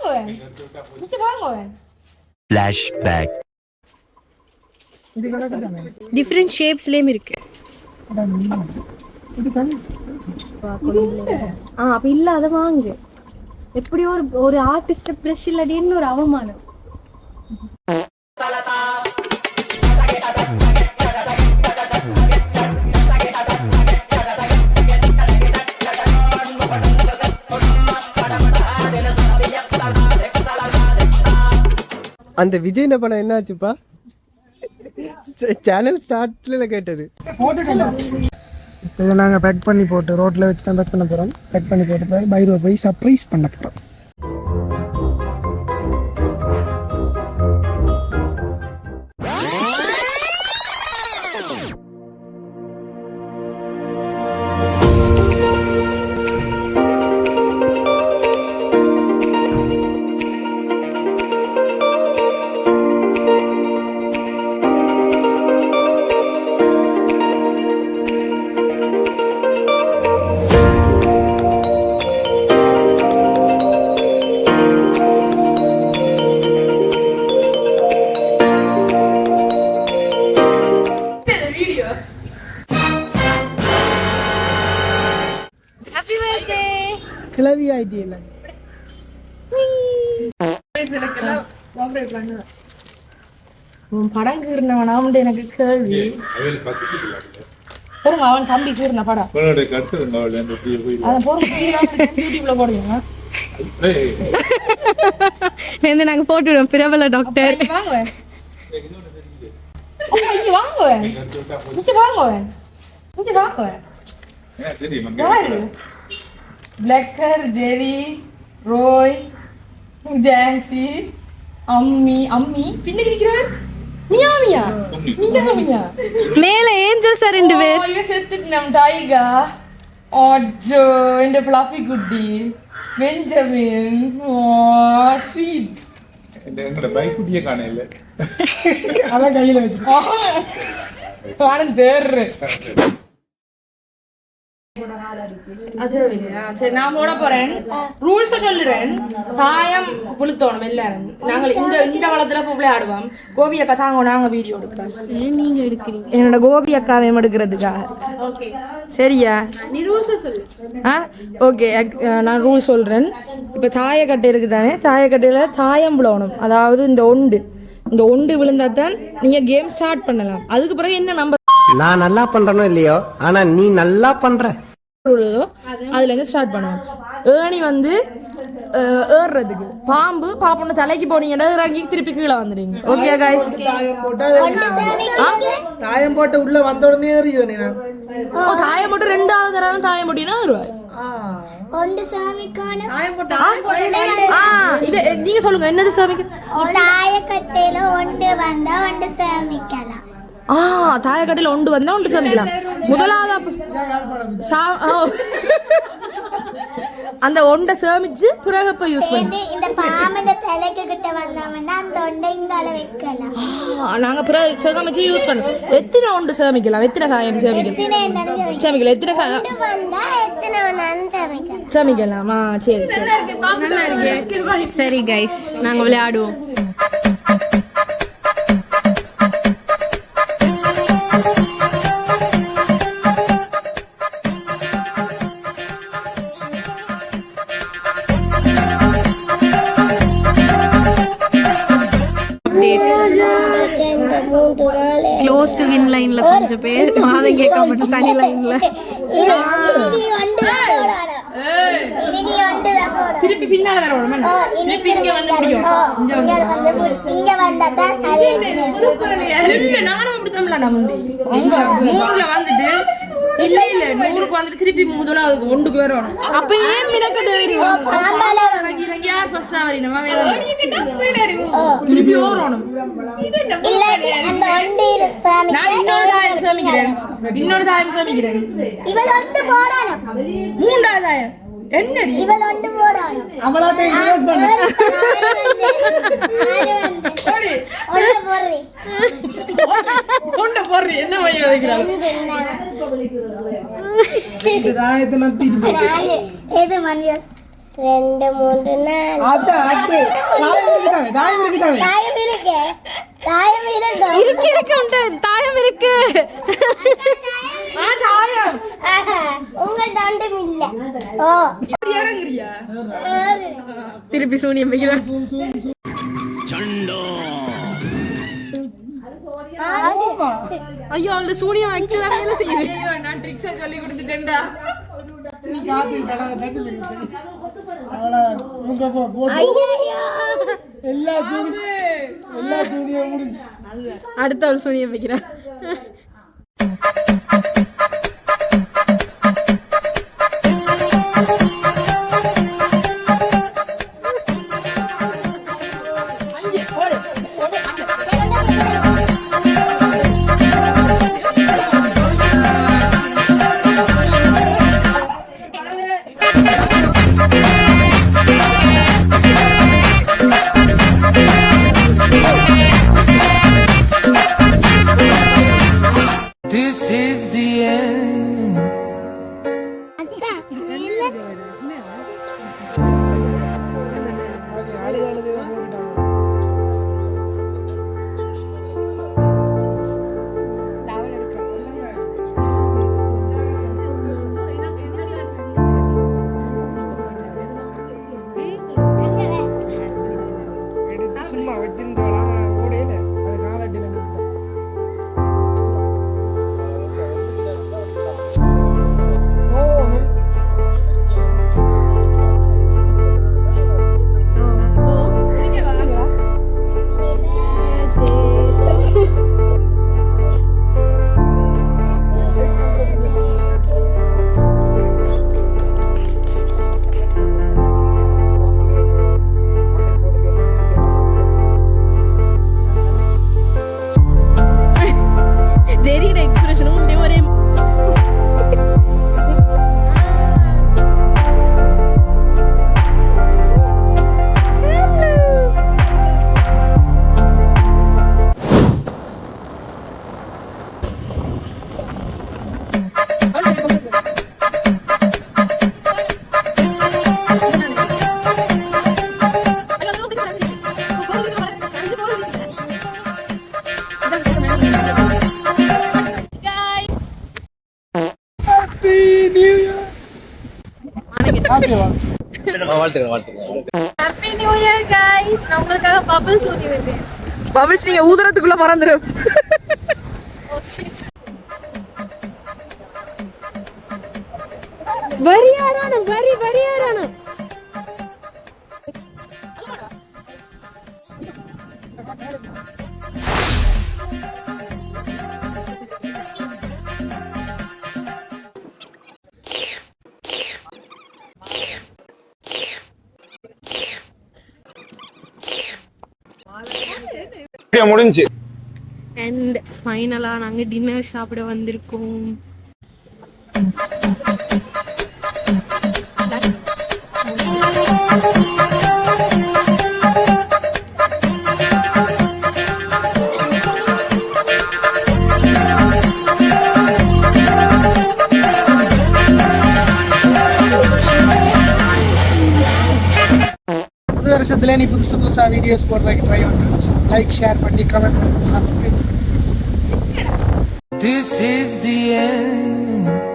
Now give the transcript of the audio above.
வாங்குவேன் நிச்சயம் வாங்குவேன். Flashback. டிஃப்ரெண்ட் ஷேப்ஸ்லேயும் இருக்கு. அப்போ இல்லை அதை வாங்கு. எப்படி ஒரு ஆர்டிஸ்ட் ப்ரெஷ் இல்லாடின்னு ஒரு அவமானம். அந்த விஜய் படம் என்ன ஆச்சுப்பா? சேனல் ஸ்டார்ட்ல கேட்டது. இதை நாங்கள் பேக் பண்ணி போட்டு ரோட்டில் வச்சு தான் பேக் பண்ண போகிறோம். பேக் பண்ணி போட்டு போய் பைரோ போய் சர்ப்ரைஸ் பண்ண போகிறோம். கிளவி ஆயிட்டு இல்லை படம் கீர்னவனாம் எனக்கு கேள்வி. அவன் தம்பி கீர்ன படம் நாங்க போட்டுடுவோம். பிரபல டாக்டர் வாங்குவேன் வாங்குவேன் வாங்குவேன் வாங்குவேன். பிளக்கர், ஜெரி, ரோய், ஜான்சி, அம்மி பின்னுக்கு நிற்கிறார். மியாமியா மியாமியா மேல ஏஞ்சல் சார் 2 பேர். இவ செத்துட்டு நம் டைகா ஓஜோ இந்த ஃப்ளஃபி குட்டி பெஞ்சமின். ஓ ஸ்வீட் எங்கட பைக் குட்டியே காணல. அதான் கையில் வச்சு வானம் தேர்ரு. அது சரி, நான் போட போறேன். ரூல்ஸ் சொல்லுறேன். தாயம் புளுத்தோணும் எல்லாரும். நாங்கள் இந்த வளத்துல போய் ஆடுவோம். கோபி அக்கா தாங்க நாங்க வீடியோ எடுக்கிறோம். நீங்க எடுக்கிறீங்க என்னோட கோபி அக்காவை எடுக்கிறதுக்காக. ஓகே சரியா? நீ ரூல்ஸ் சொல்லு. ஓகே, நான் ரூல் சொல்றேன். இப்ப தாயக்கட்டை இருக்குதானே, தாயக்கட்டையில தாயம் விழணும். அதாவது இந்த ஒண்டு விழுந்தா தான் நீங்க கேம் ஸ்டார்ட் பண்ணலாம். அதுக்கு பிறகு என்ன நம்பர் நான் நல்லா பண்றனோ இல்லையோ, ஆனா நீ நல்லா பண்ற அதுல இருந்து ஸ்டார்ட் பண்ணுவோம். ஏணி வந்து ஏறுறதுக்கு பாம்பு பாப்பொண்ணு தலைக்கு போனீங்கன்னா இறங்கி திருப்பி கீழே வந்துடுங்க. Okay guys? தாயம் போட்டு உள்ள வந்த உடனே ஏறிடுவேன். தாயம் போட்டு 2வது தடவை தாயம் போட்டீங்கன்னா வருவாய். நீங்க சொல்லுங்க, என்னது சாமிக்கு? தாயக்கட்டையில ஒன்று வந்தா ஒன்று சாமிக்கலாம். தாயக்கட்டையில ஒன்று வந்தா ஒன்று சாமிக்கலாம். முதலாவது அந்த ஒண்டை சேமிச்சு பிறகு போய் யூஸ் பண்ணி இந்த பாம்புட தலைக்கு கிட்ட வந்தவனா அந்த ஒண்டை இங்கால வைக்கலாம். நாங்க பிறகு சேமிச்சு யூஸ் பண்ணோம். எத்தனை ஒன்று சேமிக்கலாம்? எத்தனை தாயம் சேமிக்கலாம்? சேமிக்கலாமா? சரி சரி, நல்லா இருக்கு. சரி கைஸ், நாங்க விளையாடுவோம். க்ளோஸ் டு வின் லைன்ல கொஞ்சம் பேர், மாதம் கேட்க மட்டும் தனி லைன்ல. திருப்பி பின்னால வர விடமா? திருப்பி இங்க வந்து முடியும். இங்க வந்தா நானும் அப்படித்தான் முந்தி 3ல வந்துட்டு இல்ல 100க்கு வந்துட்டு திருப்பி முதலாவது 1க்கு வரணும். அப்ப ஏன் மினக்கட்ட இறங்கி யார் ஃபர்ஸ்ட் ஆவறினமா திருப்பி ஓரணும். நான் இன்னொரு தாயம் சேமிக்கிறேன். 3வது தாயம் என்னடி? அவளாத்தையும் யூஸ் பண்ணு. ஒண்ணு போடுறீ என்ன பையன் வைக்கிறாங்க? இது தாயத்தை நத்திட்டு எது மணியா 2 3 4 அதான் அட்டு தாயம் இருக்குதானே தாயம் இருக்கு தாயம் இருக்கு இருக்கு உண்டு தாயம் இருக்கு தாயம் உங்க தாண்டம் இல்ல ஓ இப்படி இறங்குறியா திருப்பி சூனியம் வைக்கிறேன் ஐயோ அந்த சூனியம் ஆக்சுவலா வேலை செய்யுது ஐயோ நான் ட்ரிக்ஸா சொல்லி கொடுத்துட்டேன்டா நீ காத்து தடவை தட்டில் அவளா உங்க போட்டு எல்லா ஜூனியும் முடிஞ்சு அடுத்த ஆள் சூனியம் வைக்கிறேன் சும்மா வச்சிருந்தோம் ஓடையில அது காலட்டில ஹாப்பி நியூ இயர் गाइस நான் உங்களுக்காக பபிள்ஸ் ஊதி வைப்பேன் பபிள்ஸ் நீங்க ஊதுறதுக்குள்ள மறந்துடும் வரியாரான வரியாரான முடிஞ்சு அண்ட் ஃபைனலா நாங்க டின்னர் சாப்பிட வந்திருக்கோம் புது வருஷத்துல நீ புதுசா வீடியோஸ் போடுறதுக்கு ட்ரை பண்ணுறேன் லைக் ஷேர் பண்ணி கமெண்ட் பண்ணி subscribe This is the end.